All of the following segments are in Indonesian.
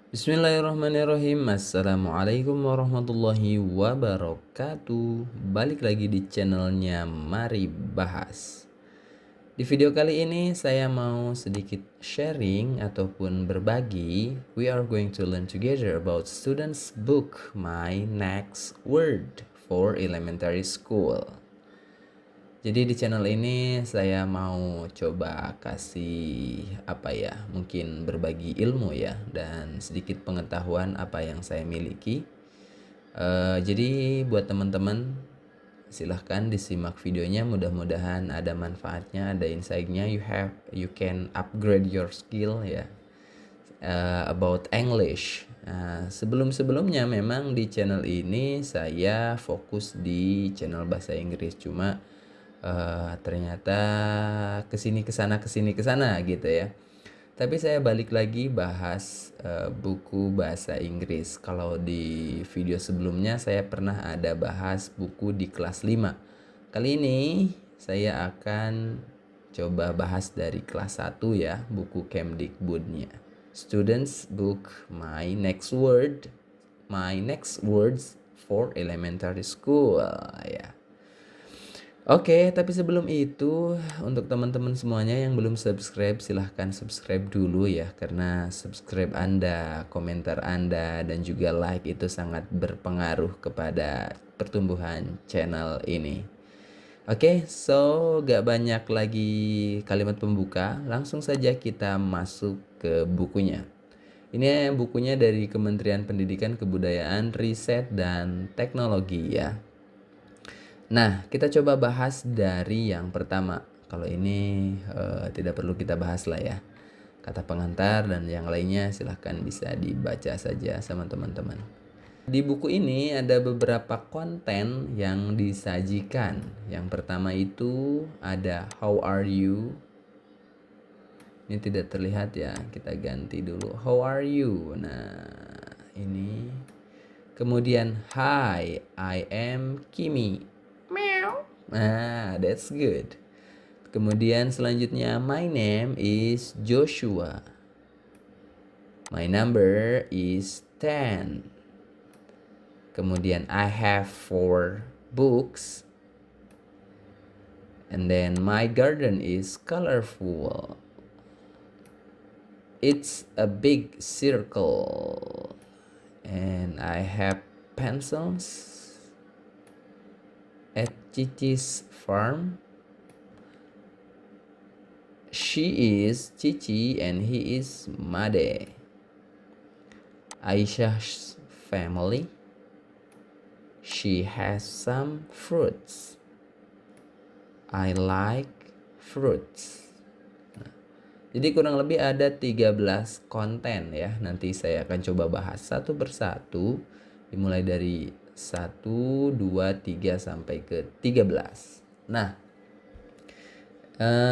Bismillahirrahmanirrahim. Assalamualaikum warahmatullahi wabarakatuh. Balik lagi di channelnya Mari Bahas. Di video kali ini saya mau sedikit sharing ataupun berbagi. We are going to learn together about students book My Next Word for Elementary School. Jadi di channel ini saya mau coba kasih mungkin berbagi ilmu ya dan sedikit pengetahuan apa yang saya miliki. Jadi buat teman-teman silahkan disimak videonya, mudah-mudahan ada manfaatnya, ada insight-nya. You can upgrade your skill ya, about English. Sebelum-sebelumnya memang di channel ini saya fokus di channel bahasa Inggris, cuma ternyata kesini kesana gitu ya. Tapi saya balik lagi bahas buku bahasa Inggris. Kalau di video sebelumnya saya pernah ada bahas buku di kelas 5. Kali ini saya akan coba bahas dari kelas 1 ya, buku Kemdikbudnya. Students book My Next Words for Elementary School ya. Oke, tapi sebelum itu untuk teman-teman semuanya yang belum subscribe, silahkan subscribe dulu ya, karena subscribe Anda, komentar Anda, dan juga like itu sangat berpengaruh kepada pertumbuhan channel ini. Oke, so gak banyak lagi kalimat pembuka, langsung saja kita masuk ke bukunya. Ini bukunya dari Kementerian Pendidikan, Kebudayaan, Riset, dan Teknologi ya. Nah, kita coba bahas dari yang pertama. Kalau ini tidak perlu kita bahas lah ya. Kata pengantar dan yang lainnya silahkan bisa dibaca saja sama teman-teman. Di buku ini ada beberapa konten yang disajikan. Yang pertama itu ada how are you. Ini tidak terlihat ya, kita ganti dulu. How are you? Nah, ini. Kemudian hi, I am Kimi. Nah, that's good. Kemudian selanjutnya, my name is Joshua. My number is 10. Kemudian I have 4 books. And then my garden is colorful. It's a big circle. And I have pencils at Cici's farm. She is Cici and he is Made. Aisyah's family. She has some fruits. I like fruits. Nah, jadi kurang lebih ada 13 konten ya. Nanti saya akan coba bahas satu persatu. Dimulai dari 1, 2, 3 sampai ke 13. Nah,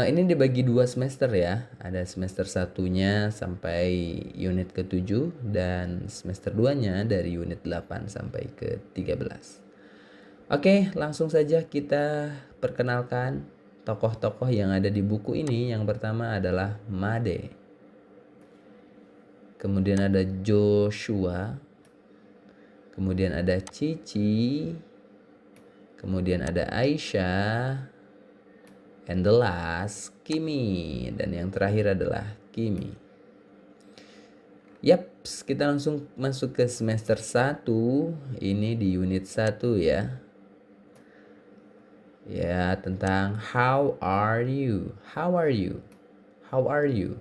ini dibagi 2 semester ya. Ada semester 1-nya sampai unit ke-7 dan semester 2-nya dari unit 8 sampai ke 13. Oke, langsung saja kita perkenalkan tokoh-tokoh yang ada di buku ini. Yang pertama adalah Made. Kemudian ada Joshua. Kemudian ada Cici. Kemudian ada Aisyah. And the last, Kimi. Dan yang terakhir adalah Kimi. Yaps, kita langsung masuk ke semester 1. Ini di unit 1 ya. Ya, tentang how are you. How are you? How are you?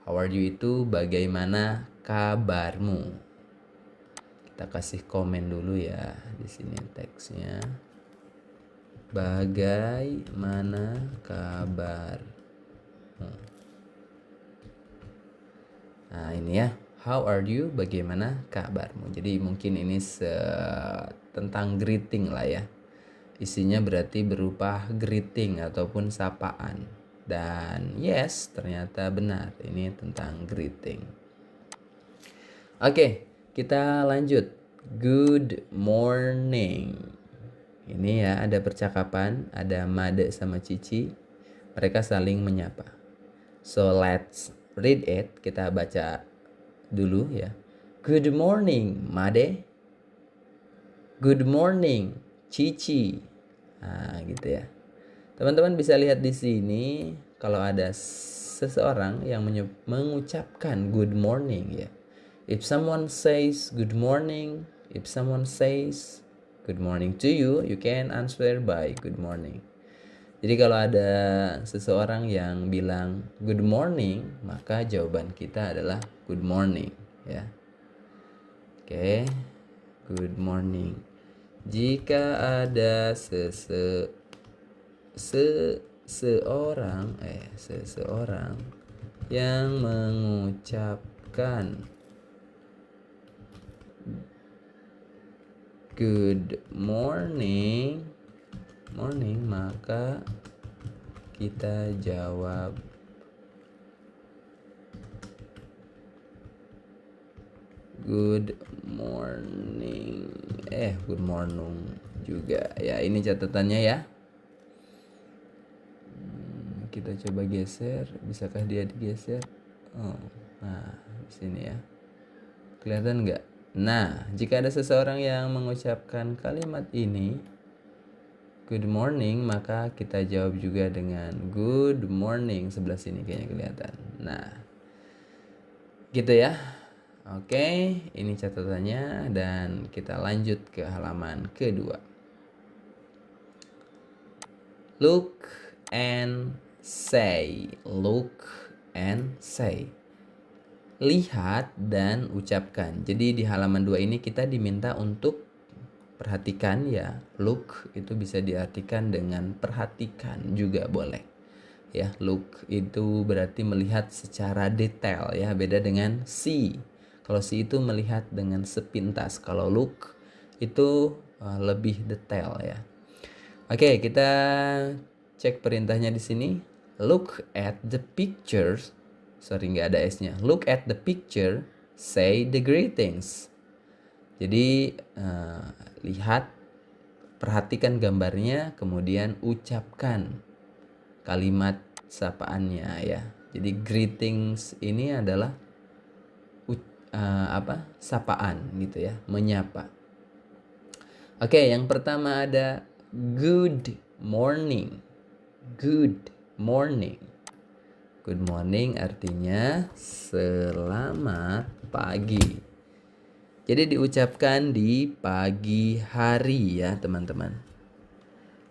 How are you itu bagaimana kabarmu. Kita kasih komen dulu ya di sini teksnya. Bagaimana kabar? Nah ini ya, how are you? Bagaimana kabarmu? Jadi mungkin ini tentang greeting lah ya. Isinya berarti berupa greeting ataupun sapaan. Dan yes, ternyata benar. Ini tentang greeting. Oke, kita lanjut. Good morning. Ini ya, ada percakapan, ada Made sama Cici. Mereka saling menyapa. So let's read it. Kita baca dulu ya. Good morning, Made. Good morning, Cici. Nah, gitu ya. Teman-teman bisa lihat di sini kalau ada seseorang yang mengucapkan good morning ya. If someone says good morning, if someone says good morning to you, you can answer by good morning. Jadi kalau ada seseorang yang bilang good morning, maka jawaban kita adalah good morning ya. Oke. Good morning. Jika ada seseorang yang mengucapkan good morning, maka kita jawab good morning. Good morning juga ya. Ini catatannya ya. Kita coba geser, bisakah dia digeser? Nah, di sini ya. Kelihatan nggak? Nah, jika ada seseorang yang mengucapkan kalimat ini, good morning, maka kita jawab juga dengan good morning. Sebelah sini kayaknya kelihatan. Nah, gitu ya. Oke, ini catatannya dan kita lanjut ke halaman kedua. Look and say. Look and say. Lihat dan ucapkan. Jadi di halaman 2 ini kita diminta untuk perhatikan ya. Look itu bisa diartikan dengan perhatikan juga boleh. Ya, look itu berarti melihat secara detail ya, beda dengan see. Kalau see itu melihat dengan sepintas. Kalau look itu lebih detail ya. Oke, kita cek perintahnya di sini. Look at the pictures. Sorry, nggak ada S-nya. Look at the picture, say the greetings. Jadi lihat, perhatikan gambarnya, kemudian ucapkan kalimat sapaannya ya. Jadi greetings ini adalah sapaan gitu ya, menyapa. Oke, yang pertama ada good morning. Good morning. Good morning artinya selamat pagi. Jadi diucapkan di pagi hari ya teman-teman.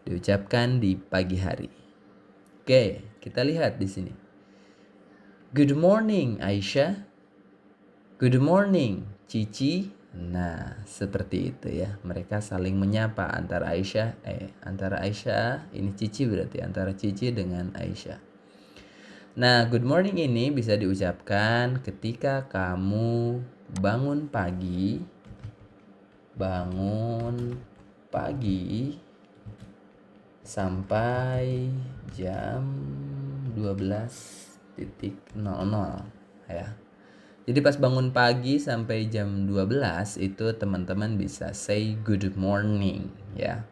Diucapkan di pagi hari. Oke, kita lihat di sini. Good morning Aisyah. Good morning Cici. Nah, seperti itu ya. Mereka saling menyapa antara Aisyah, ini Cici berarti antara Cici dengan Aisyah. Nah, good morning ini bisa diucapkan ketika kamu bangun pagi sampai jam 12.00 ya. Jadi pas bangun pagi sampai jam 12 itu teman-teman bisa say good morning ya.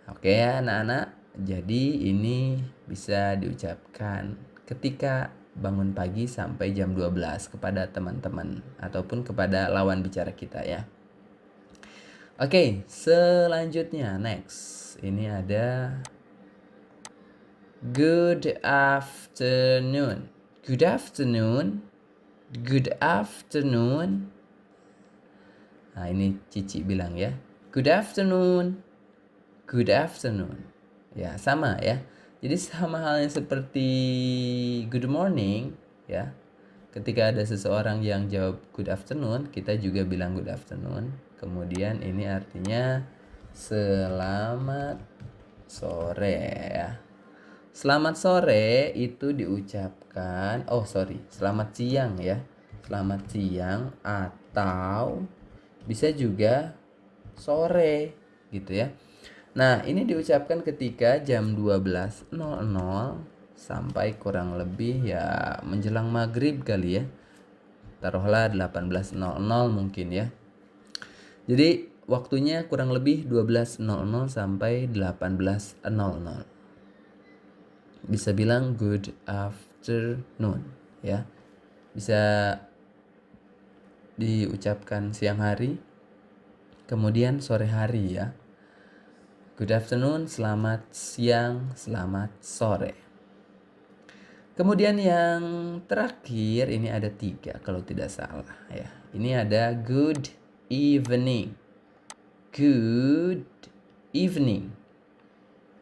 Oke ya anak-anak, jadi ini bisa diucapkan ketika bangun pagi sampai jam 12 kepada teman-teman ataupun kepada lawan bicara kita ya. Oke, selanjutnya next. Ini ada good afternoon. Good afternoon. Good afternoon. Nah, ini Cici bilang ya. Good afternoon. Good afternoon. Ya, sama ya. Jadi sama halnya seperti good morning ya. Ketika ada seseorang yang jawab good afternoon, kita juga bilang good afternoon. Kemudian ini artinya selamat sore ya. Selamat sore itu diucapkan, selamat siang ya. Selamat siang atau bisa juga sore gitu ya. Nah, ini diucapkan ketika jam 12.00 sampai kurang lebih ya menjelang maghrib kali ya. Taruhlah 18.00 mungkin ya. Jadi waktunya kurang lebih 12.00 sampai 18.00. Bisa bilang good afternoon ya. Bisa diucapkan siang hari, kemudian sore hari ya. Good afternoon, selamat siang, selamat sore. Kemudian yang terakhir ini ada 3 kalau tidak salah ya. Ini ada good evening. Good evening.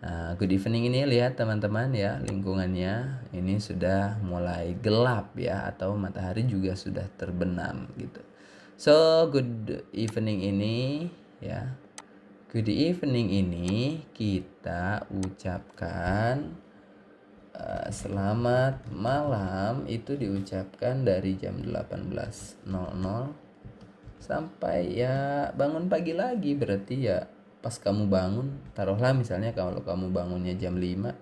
Nah, good evening ini lihat teman-teman ya, lingkungannya ini sudah mulai gelap ya, atau matahari juga sudah terbenam gitu. So good evening ini ya, good evening ini kita ucapkan selamat malam itu diucapkan dari jam 18.00 sampai ya bangun pagi lagi, berarti ya pas kamu bangun, taruhlah misalnya kalau kamu bangunnya jam 5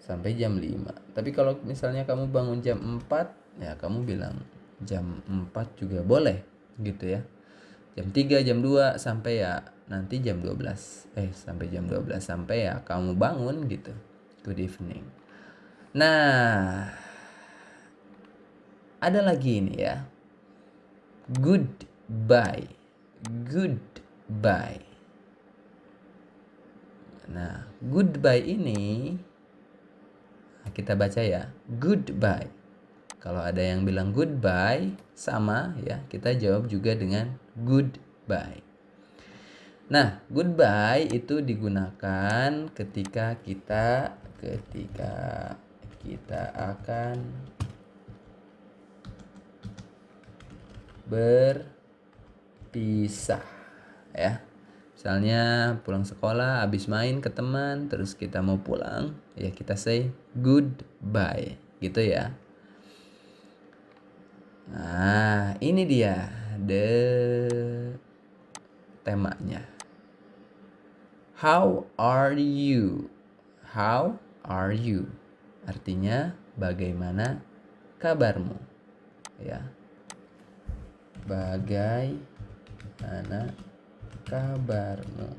sampai jam 5. Tapi kalau misalnya kamu bangun jam 4, ya kamu bilang jam 4 juga boleh gitu ya. Jam 3, jam 2 sampai ya nanti jam 12. Sampai jam 12 sampai ya kamu bangun gitu. Good evening. Nah, ada lagi ini ya. Goodbye. Goodbye. Nah, goodbye ini kita baca ya, goodbye. Kalau ada yang bilang goodbye sama ya, kita jawab juga dengan goodbye. Nah, goodbye itu digunakan ketika kita akan berpisah ya. Misalnya pulang sekolah, habis main ke teman, terus kita mau pulang, ya kita say goodbye gitu ya. Nah, ini dia temanya. How are you? How are you? Artinya bagaimana kabarmu? Ya. Bagaimana kabarmu?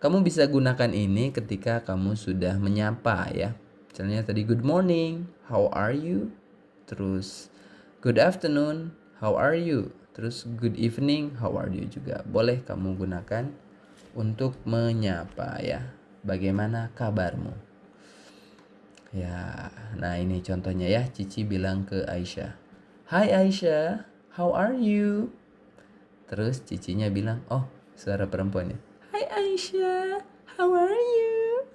Kamu bisa gunakan ini ketika kamu sudah menyapa ya. Misalnya tadi good morning, how are you? Terus good afternoon, how are you? Terus good evening, how are you juga. Boleh kamu gunakan untuk menyapa ya. Bagaimana kabarmu? Ya, nah ini contohnya ya. Cici bilang ke Aisyah, "Hai Aisyah, how are you?" Terus cicinya bilang, oh suara perempuannya, "Hai Aisyah, how are you?"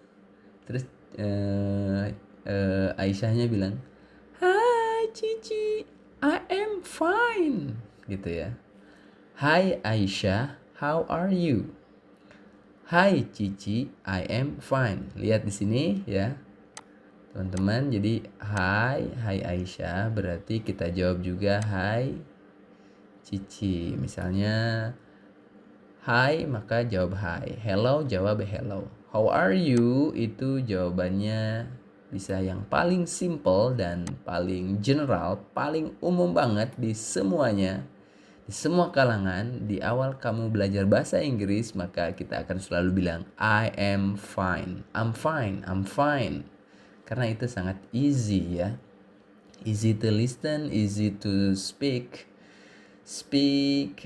Terus Aisyahnya bilang, "Hai Cici, I am fine." Gitu ya. Hai Aisyah, how are you? Hai Cici, I am fine. Lihat di sini ya, teman-teman. Jadi hai Aisyah berarti kita jawab juga hai Cici. Misalnya hai maka jawab hai, hello jawab hello. How are you itu jawabannya bisa yang paling simple dan paling general, paling umum banget di semuanya, di semua kalangan. Di awal kamu belajar bahasa Inggris maka kita akan selalu bilang I am fine, I'm fine, I'm fine. Karena itu sangat easy ya. Easy to listen, easy to speak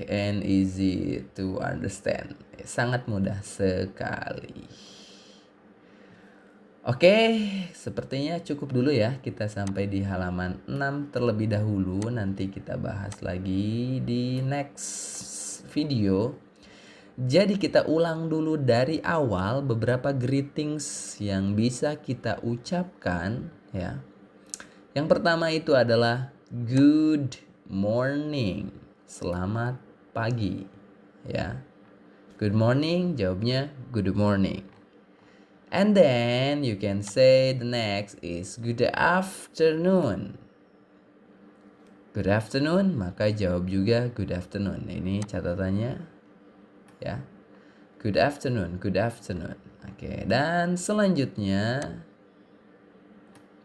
and easy to understand. Sangat mudah sekali. Oke, sepertinya cukup dulu ya. Kita sampai di halaman 6 terlebih dahulu. Nanti kita bahas lagi di next video. Jadi kita ulang dulu dari awal beberapa greetings yang bisa kita ucapkan ya. Yang pertama itu adalah good morning. Selamat pagi ya. Good morning jawabnya good morning. And then you can say the next is good afternoon. Good afternoon, maka jawab juga good afternoon. Ini catatannya ya. Good afternoon, good afternoon. Oke, dan selanjutnya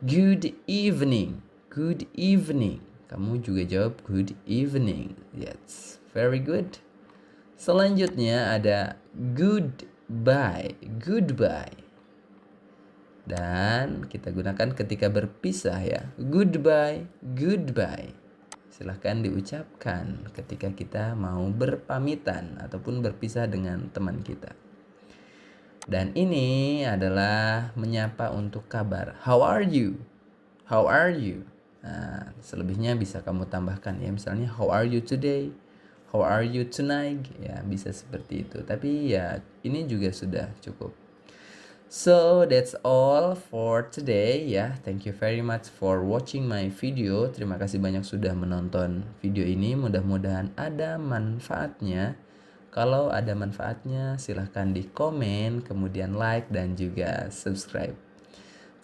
good evening. Good evening. Kamu juga jawab good evening. Yes, very good. Selanjutnya ada goodbye. Goodbye. Dan kita gunakan ketika berpisah ya. Goodbye. Goodbye. silahkan diucapkan ketika kita mau berpamitan ataupun berpisah dengan teman kita. Dan ini adalah menyapa untuk kabar. How are you? How are you? Nah, selebihnya bisa kamu tambahkan ya. Misalnya how are you today? How are you tonight? Ya, bisa seperti itu. Tapi ya ini juga sudah cukup. So that's all for today ya. Thank you very much for watching my video. Terima kasih banyak sudah menonton video ini. Mudah-mudahan ada manfaatnya. Kalau ada manfaatnya silahkan di komen, kemudian like dan juga subscribe.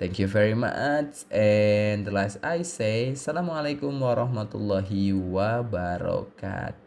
Thank you very much. And the last I say, Assalamualaikum warahmatullahi wabarakatuh.